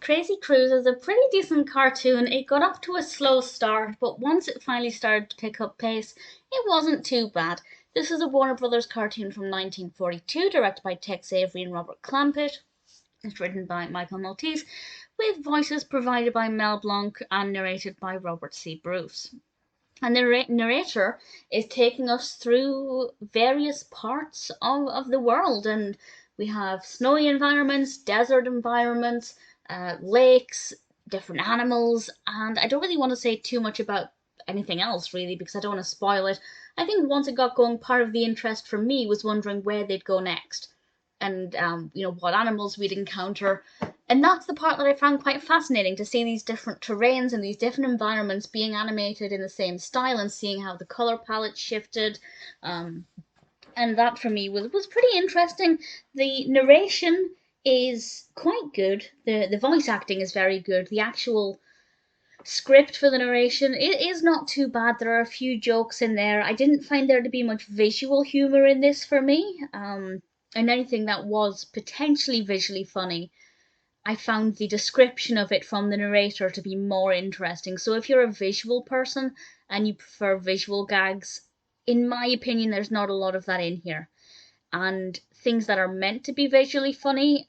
Crazy Cruise is a pretty decent cartoon. It got off to a slow start, but once it finally started to pick up pace, it wasn't too bad. This is a Warner Brothers cartoon from 1942, directed by Tex Avery and Robert Clampett. It's written by Michael Maltese, with voices provided by Mel Blanc and narrated by Robert C. Bruce. And the narrator is taking us through various parts of the world, and we have snowy environments, desert environments, lakes, different animals, and I don't really want to say too much about anything else really because I don't want to spoil it. I think once it got going, part of the interest for me was wondering where they'd go next, and what animals we'd encounter, and that's the part that I found quite fascinating, to see these different terrains and these different environments being animated in the same style and seeing how the color palette shifted. Um, and that for me was pretty interesting. The narration is quite good. The voice acting is very good. The actual script for the narration it is not too bad. There are a few jokes in there. I didn't find there to be much visual humor in this for me. And anything that was potentially visually funny, I found the description of it from the narrator to be more interesting. So if you're a visual person and you prefer visual gags, in my opinion, there's not a lot of that in here. And things that are meant to be visually funny,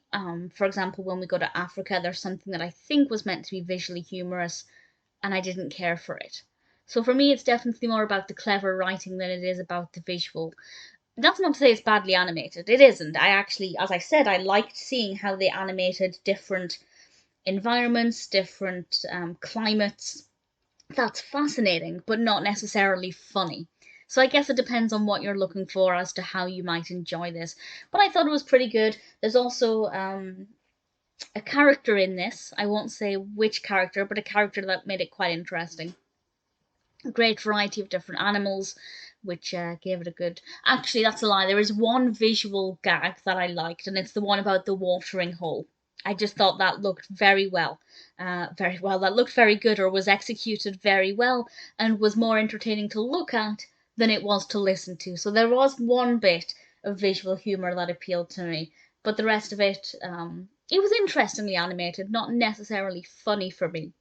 for example, when we go to Africa, there's something that I think was meant to be visually humorous, and I didn't care for it. So for me, it's definitely more about the clever writing than it is about the visual. That's not to say it's badly animated. It isn't. I actually, as I said, I liked seeing how they animated different environments, different climates. That's fascinating, but not necessarily funny. So I guess it depends on what you're looking for as to how you might enjoy this. But I thought it was pretty good. There's also a character in this. I won't say which character, but a character that made it quite interesting. A great variety of different animals, which gave it a good. Actually, that's a lie. There is one visual gag that I liked, and it's the one about the watering hole. I just thought that looked very well. Very well. That looked very good, or was executed very well, and was more entertaining to look at than it was to listen to. So there was one bit of visual humour that appealed to me, but the rest of it, it was interestingly animated, not necessarily funny for me.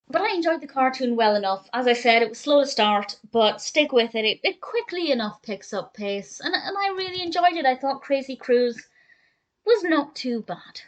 But I enjoyed the cartoon well enough. As I said, it was slow to start, but stick with it. It quickly enough picks up pace, and I really enjoyed it. I thought Crazy Cruise was not too bad.